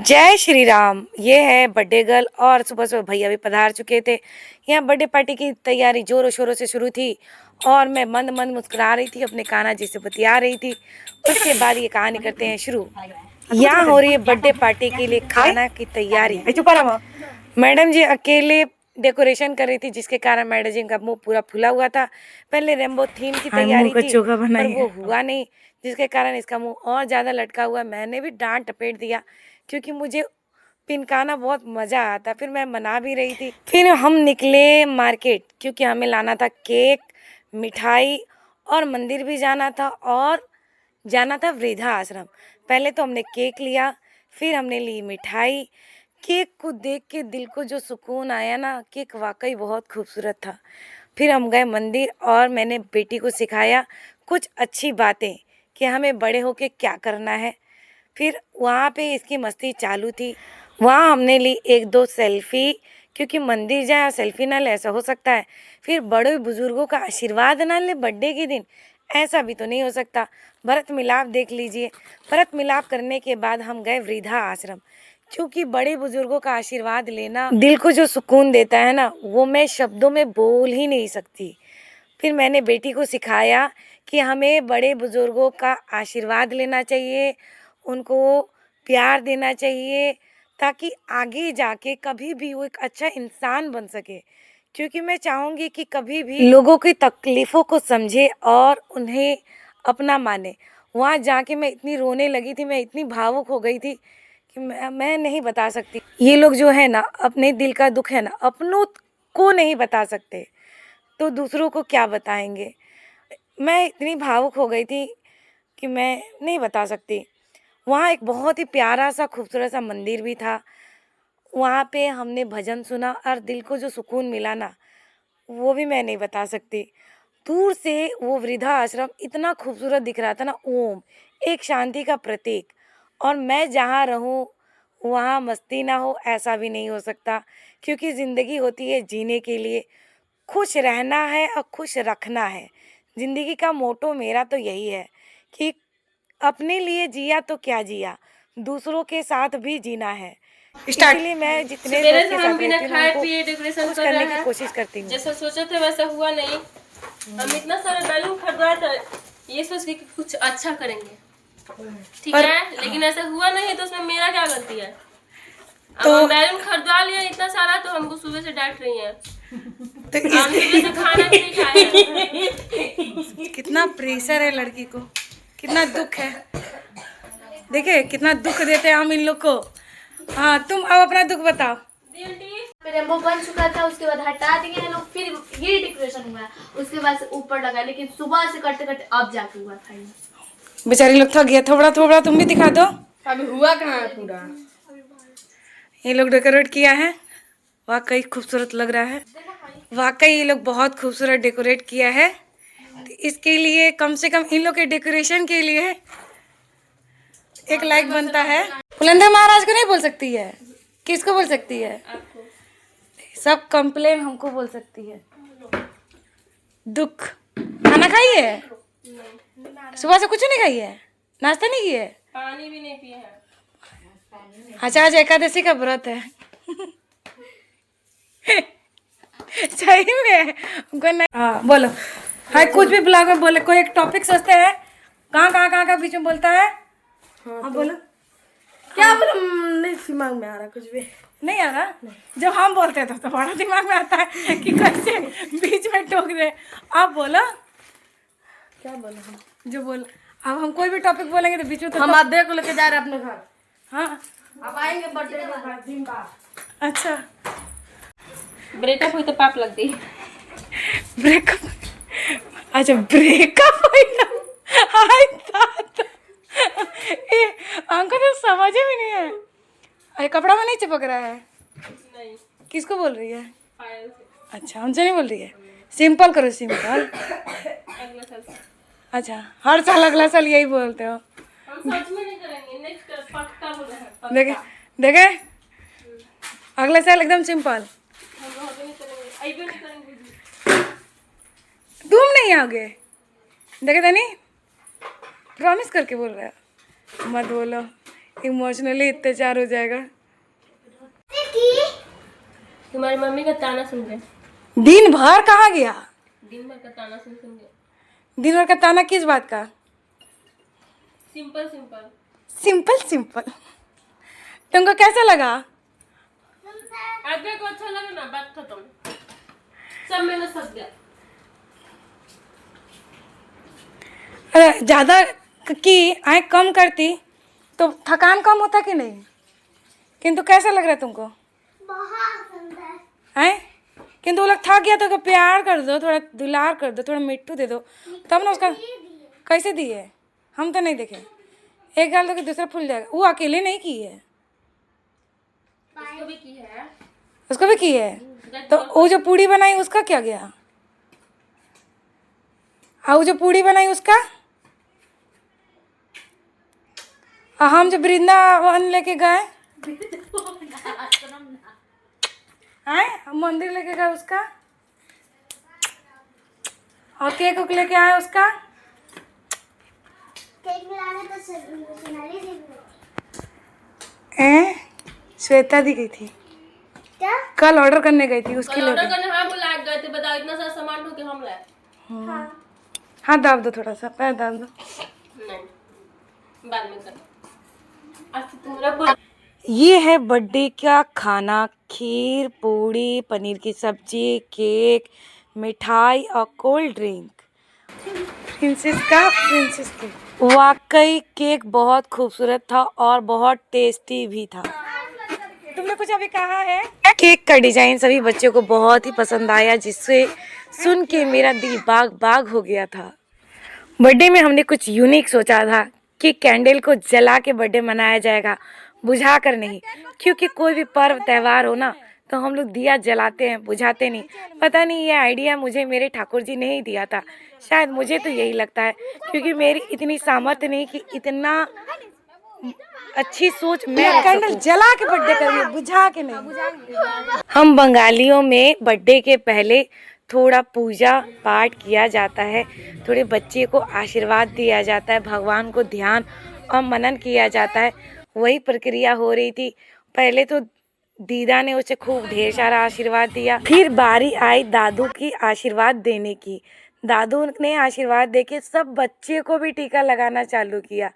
जय श्री राम। ये है बर्थडे गर्ल और सुबह सुबह भैया भी पधार चुके थे। यहाँ बर्थडे पार्टी की तैयारी जोरों शोरों से शुरू थी और मैं मंद मंद मुस्कुरा रही थी, अपने कान्हा जी से बतिया रही थी। उसके बाद ये कहानी करते हैं शुरू। यहाँ हो रही है बर्थडे पार्टी के लिए खाना की तैयारी। मैडम जी अकेले डेकोरेशन कर रही थी, जिसके कारण मैडम जी का मुंह पूरा फूला हुआ था। पहले रेम्बो थीम की तैयारी थी पर वो हुआ नहीं, जिसके कारण इसका मुंह और ज़्यादा लटका हुआ। मैंने भी डांट टपेट दिया क्योंकि मुझे पिनकाना बहुत मज़ा आता। फिर मैं मना भी रही थी। फिर हम निकले मार्केट क्योंकि हमें लाना था केक, मिठाई और मंदिर भी जाना था और जाना था वृद्धा आश्रम। पहले तो हमने केक लिया, फिर हमने ली मिठाई। केक को देख के दिल को जो सुकून आया ना, केक वाकई बहुत खूबसूरत था। फिर हम गए मंदिर और मैंने बेटी को सिखाया कुछ अच्छी बातें कि हमें बड़े होके क्या करना है। फिर वहाँ पे इसकी मस्ती चालू थी। वहाँ हमने ली एक दो सेल्फी, क्योंकि मंदिर जाए और सेल्फी ना ले ऐसा हो सकता है। फिर बड़े बुजुर्गों का आशीर्वाद ना ले बर्थडे के दिन, ऐसा भी तो नहीं हो सकता। भरत मिलाप देख लीजिए। भरत मिलाप करने के बाद हम गए वृद्धा आश्रम, क्योंकि बड़े बुजुर्गों का आशीर्वाद लेना दिल को जो सुकून देता है ना, वो मैं शब्दों में बोल ही नहीं सकती। फिर मैंने बेटी को सिखाया कि हमें बड़े बुजुर्गों का आशीर्वाद लेना चाहिए, उनको प्यार देना चाहिए, ताकि आगे जाके कभी भी वो एक अच्छा इंसान बन सके। क्योंकि मैं चाहूँगी कि कभी भी लोगों की तकलीफ़ों को समझे और उन्हें अपना माने। वहाँ जाके मैं इतनी रोने लगी थी, मैं इतनी भावुक हो गई थी कि मैं नहीं बता सकती। ये लोग जो है ना, अपने दिल का दुख है ना, अपनों को नहीं बता सकते तो दूसरों को क्या बताएंगे। मैं इतनी भावुक हो गई थी कि मैं नहीं बता सकती। वहाँ एक बहुत ही प्यारा सा खूबसूरत सा मंदिर भी था। वहाँ पे हमने भजन सुना और दिल को जो सुकून मिला ना, वो भी मैं नहीं बता सकती। दूर से वो वृद्धा आश्रम इतना खूबसूरत दिख रहा था ना, ओम एक शांति का प्रतीक। और मैं जहाँ रहूँ वहाँ मस्ती ना हो ऐसा भी नहीं हो सकता, क्योंकि ज़िंदगी होती है जीने के लिए। खुश रहना है और खुश रखना है। ज़िंदगी का मोटो मेरा तो यही है कि अपने लिए जिया तो क्या जिया, दूसरों के साथ भी जीना है। इसीलिए मैं जितने सवेरे लोग से के हम साथ बिना रहती हूँ खाए उनको पिए डेकोरेशन खुश कर करने रहे की हैं। कोशिश करती हूँ। जैसा सोचे थे वैसा हुआ नहीं। हम इतना सारा बैलून खरीदवाए थे, ये सोच के कि कुछ अच्छा करेंगे, ठीक है, लेकिन ऐसा हुआ नहीं। तो उसमें मेरा क्या गलती है? अब हम बैलून खरीदवा लिए इतना सारा, तो हमको सुबह से डांट रही है। तो हम सुबह से खाना भी नहीं खाए हैं। कितना प्रेशर है लड़की को, कितना दुख है। देखिए कितना दुख देते हैं हम इन लोग को। हाँ, तुम अब अपना दुख बताओ। रेम्बो बन चुका था, उसके बाद हटा दिए हैं लोग, फिर ये डेकोरेशन हुआ है, उसके बाद से ऊपर लगा, लेकिन सुबह से करते करते अब जाके हुआ था ये। बेचारी लोग थक गया। थोड़ा थोड़ा तुम भी दिखा दो। अभी हुआ कहाँ है पूरा? ये लोग डेकोरेट किया है, वाकई खूबसूरत लग रहा है। वाकई ये लोग बहुत खूबसूरत डेकोरेट किया है। तो इसके लिए कम से कम इन लोग के डेकोरेशन के लिए एक लाइक बनता है। बुलंदर महाराज को नहीं बोल सकती है, किसको बोल सकती है? सब कंप्लेन हमको बोल सकती है। दुख। खाना खाई है? सुबह से कुछ नहीं खाई है? नाश्ता नहीं किया है? पानी भी नहीं पिए हैं। अच्छा, आज एकादशी का व्रत है। सही में हमको नहीं। हाँ बोलो। हाँ, कुछ भी ब्लॉग में बोले, कोई एक टॉपिक सोचते हैं, कहाँ का बीच में बोलता है। हाँ बोलो। क्या बोलूं, नहीं दिमाग में आ रहा कुछ भी। नहीं आ रहा? जब हम बोलते हैं तो बड़ा दिमाग में आता है कि कैसे बीच में टोक दे। आप बोलो। क्या बोला हम? जो बोल, अब हम कोई भी टॉपिक बोलेंगे तो बीच में तो हम आधे को लेके जा रहे हैं अपने घर। हाँ अब आएंगे बर्थडे के बाद दिन बाद। अच्छा। ब्रेकअप हुई तो पाप लगती है। ब्रेकअप? अच्छा ब्रेकअप हुई ना। हाय तात। ये हमको तो समझ ही नहीं है। अरे कपड़ा में नहीं चिपक रहा है? नहीं, किसको बोल रही है? पायल से। अच्छा, हमसे नहीं बोल रही है। सिंपल करो, सिंपल। अगला साल से। अच्छा, हर साल अगला साल यही बोलते हो? हम सच में नहीं करेंगे, नेक्स्ट पक्का बोल रहे हैं। देखे देखे, अगले साल एकदम सिंपल। हम लोग नहीं करेंगे, अइबे नहीं करेंगे। तुम नहीं आओगे? देखे तनी, प्रॉमिस करके बोल रहे हो। मत बोलो, इमोशनली अत्याचार हो जाएगा। तुम्हारी मम्मी का ताना सुन गए, दिन भर कहाँ गया? दिन भर का ताना सुन गए। दिन भर का ताना किस बात का? Simple simple. Simple simple. तुमको कैसा लगा? आगे को अच्छा लगा ना, बात खत्म, सब मैंने सब दिया। अरे ज्यादा की आए कम करती तो थकान कम होता कि नहीं? किंतु कैसा लग रहा है तुमको? बहुत सुंदर। हैं? किंतु वो लोग थक गया तो प्यार कर दो, थोड़ा दुलार कर दो, थोड़ा मिट्टू दे दो, तब ना उसका। कैसे दिए? हम तो नहीं देखे। एक गाल दो कि दूसरा फूल जाएगा। वो अकेले नहीं की है, उसको भी की है। उसको भी की है। तो वो जो पूड़ी बनाई उसका क्या गया? हाँ, वो जो पूड़ी बनाई उसका। हम जो वृंदावन लेके गए, आए हम मंदिर लेके गए उसका, और केक उक लेके आए उसका। केक मिलाने तो सोनाली दी श्वेता दी गई थी, क्या? कल ऑर्डर करने गई थी उसके कल ऑर्डर लिए। करने हम बुला गए थे, बताओ इतना सारा सामान ढो के हम लाए। हाँ दाब दो, थोड़ा सा पैर दाब दो। नहीं, बाद में कर। अच्छा तुम्हारा ये है बर्थडे का खाना, खीर, पूड़ी, पनीर की सब्जी, केक, मिठाई और कोल्ड ड्रिंक। Princess cake. वाकई केक बहुत खूबसूरत था और बहुत टेस्टी भी था। तुमने कुछ अभी कहा है? केक का डिजाइन सभी बच्चों को बहुत ही पसंद आया, जिससे सुन के मेरा दिल बाग बाग हो गया था। बर्थडे में हमने कुछ यूनिक सोचा था कि कैंडल को जला के बर्थडे मनाया जाएगा, बुझा कर नहीं। क्योंकि कोई भी पर्व त्यौहार हो ना तो हम लोग दिया जलाते हैं, बुझाते नहीं। पता नहीं ये आइडिया मुझे मेरे ठाकुर जी ने ही दिया था, शायद मुझे तो यही लगता है, क्योंकि मेरी इतनी सामर्थ्य नहीं कि इतना अच्छी सोच मैं कैंडल जला के बर्थडे करिए, बुझा के नहीं। हम बंगालियों में बर्थडे के पहले थोड़ा पूजा पाठ किया जाता है, थोड़े बच्चे को आशीर्वाद दिया जाता है, भगवान को ध्यान और मनन किया जाता है। वही प्रक्रिया हो रही थी। पहले तो दीदा ने उसे खूब ढेर सारा आशीर्वाद दिया, फिर बारी आई दादू की आशीर्वाद देने की। दादू ने आशीर्वाद देके सब बच्चे को भी टीका लगाना चालू किया।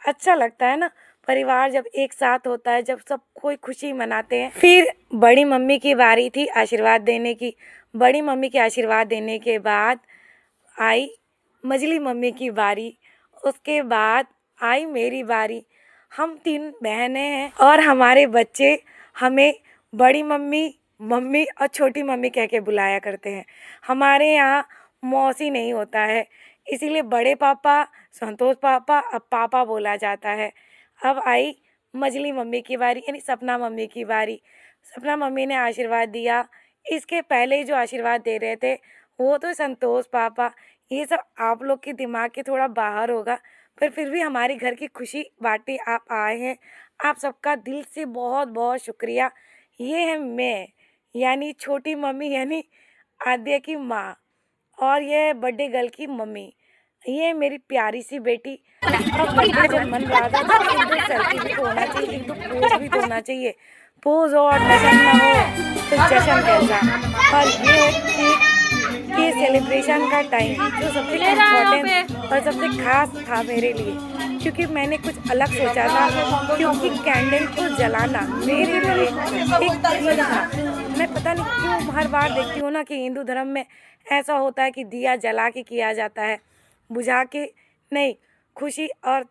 अच्छा लगता है ना, परिवार जब एक साथ होता है, जब सब कोई खुशी मनाते हैं। फिर बड़ी मम्मी की बारी थी आशीर्वाद देने की। बड़ी मम्मी के आशीर्वाद देने के बाद आई मझली मम्मी की बारी, उसके बाद आई मेरी बारी। हम 3 बहनें हैं और हमारे बच्चे हमें बड़ी मम्मी, मम्मी और छोटी मम्मी कह के बुलाया करते हैं। हमारे यहाँ मौसी नहीं होता है, इसीलिए बड़े पापा, संतोष पापा, अब पापा बोला जाता है। अब आई मझली मम्मी की बारी, यानी सपना मम्मी की बारी। सपना मम्मी ने आशीर्वाद दिया। इसके पहले जो आशीर्वाद दे रहे थे वो तो संतोष पापा। ये सब आप लोग के दिमाग के थोड़ा बाहर होगा, पर फिर भी हमारी घर की खुशी बांटे आप आए हैं। आप सबका दिल से बहुत बहुत शुक्रिया। ये है मैं, यानी छोटी मम्मी, यानी आद्या की माँ, और ये है बर्थडे गर्ल की मम्मी। ये है मेरी प्यारी सी बेटी। अब बर्थडे जब मन रहा था तो एक दो सेल्फी भी तो होना चाहिए, एक दो पोज भी तो होना चाहिए। पोज और टशन ना हो तो जश्न कैसा। और ये है केक के सेलिब्रेशन का टाइम, जो सबसे इम्पोर्टेंट और सबसे खास था मेरे लिए, क्योंकि मैंने कुछ अलग सोचा था। क्योंकि कैंडल को जलाना मेरे लिए एक ड्रीम था। मैं पता नहीं क्यों हर बार देखती हूँ ना कि हिंदू धर्म में ऐसा होता है कि दिया जला के किया जाता है, बुझा के नहीं। खुशी और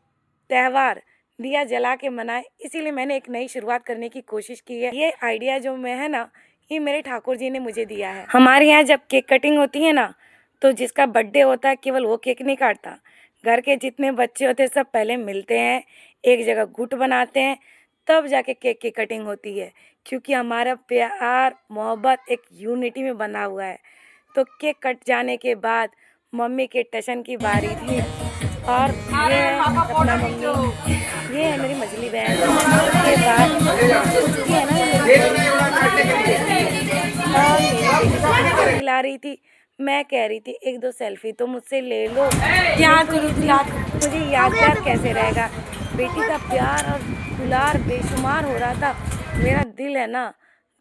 त्यौहार दिया जला के मनाए, इसीलिए मैंने एक नई शुरुआत करने की कोशिश की है। ये आइडिया जो मैं है ना, ये मेरे ठाकुर जी ने मुझे दिया है। हमारे यहाँ जब केक कटिंग होती है ना, तो जिसका बर्थडे होता है केवल वो केक नहीं काटता। घर के जितने बच्चे होते हैं सब पहले मिलते हैं, एक जगह गुट बनाते हैं, तब जाके केक की कटिंग होती है। क्योंकि हमारा प्यार मोहब्बत एक यूनिटी में बना हुआ है। तो केक कट जाने के बाद मम्मी के टशन की बारी थी, और ये है अपना मम्मी, ये है मेरी मझली बहन। उसके बाद उसकी है ना खिला रही थी। मैं कह रही थी एक दो सेल्फी तो मुझसे ले लो, याद करो, मुझे यादगार कैसे रहेगा। बेटी का प्यार और दुलार बेशुमार हो रहा था। मेरा दिल है ना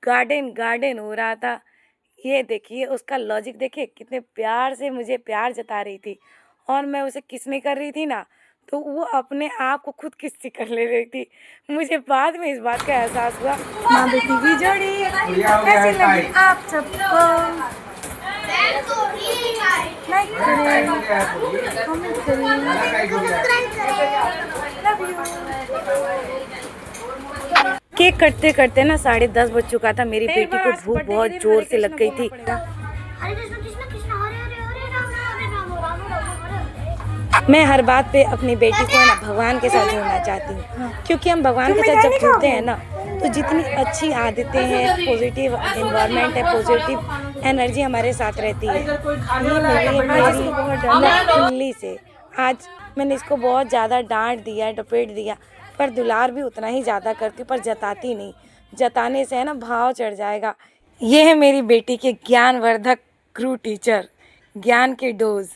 गार्डन गार्डन हो रहा था। ये देखिए उसका लॉजिक देखिए, कितने प्यार से मुझे प्यार जता रही थी और मैं उसे किस नहीं कर रही थी ना, तो वो अपने आप को खुद किस कर ले रही थी। मुझे बाद में इस बात का एहसास हुआ। माँ बेटी की जोड़ी कैसी लगी आप सबको? लाइक करें, कमेंट करें। केक कटते कटते ना 10:30 बज चुका था। मेरी बेटी को भूख बहुत जोर से लग गई थी। मैं हर बात पे अपनी बेटी को ना भगवान के साथ जोड़ना चाहती हूँ, क्योंकि हम भगवान के साथ जब जुड़ते हैं ना, तो जितनी अच्छी आदतें हैं, पॉजिटिव इन्वायरमेंट है, पॉजिटिव एनर्जी हमारे साथ रहती है। ये मेरी खुली से आज मैंने इसको बहुत ज़्यादा डांट दिया, डपेट दिया, पर दुलार भी उतना ही ज़्यादा करती हूँ, पर जताती नहीं। जताने से है ना भाव चढ़ जाएगा। ये है मेरी बेटी के ज्ञानवर्धक गुरु टीचर, ज्ञान के डोज।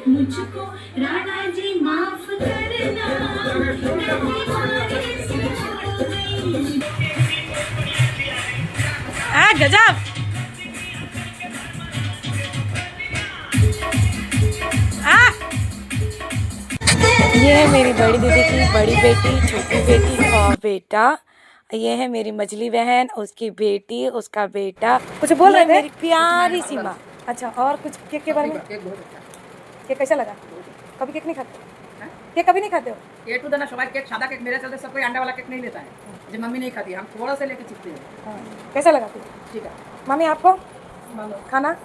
मुझको राणा जी माफ करना, गजब। ये है मेरी बड़ी दीदी की बड़ी बेटी, छोटी बेटी और बेटा। ये है मेरी मझली बहन, उसकी बेटी, उसका बेटा। कुछ बोल रहे थे? मेरी प्यारी सी माँ। अच्छा, और कुछ केक के बारे में? केक कैसा लगा? कभी केक नहीं खाते? केक कभी नहीं खाते हो? ये टू देना सबाई केक सादा केक मेरे चलते सब कोई अंडा वाला केक नहीं लेता है, जो मम्मी नहीं खाती, हम थोड़ा सा लेके चिपते हैं। कैसा लगा फिर? ठीक है मम्मी आपको खाना?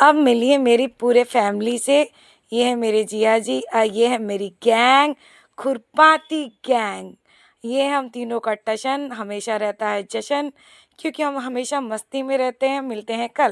अब मिलिए मेरी पूरे फैमिली से। ये है मेरे जिया जी, ये है मेरी गैंग, खुरपाती गैंग। ये हम तीनों का टशन हमेशा रहता है जशन, क्योंकि हम हमेशा मस्ती में रहते हैं। मिलते हैं कल।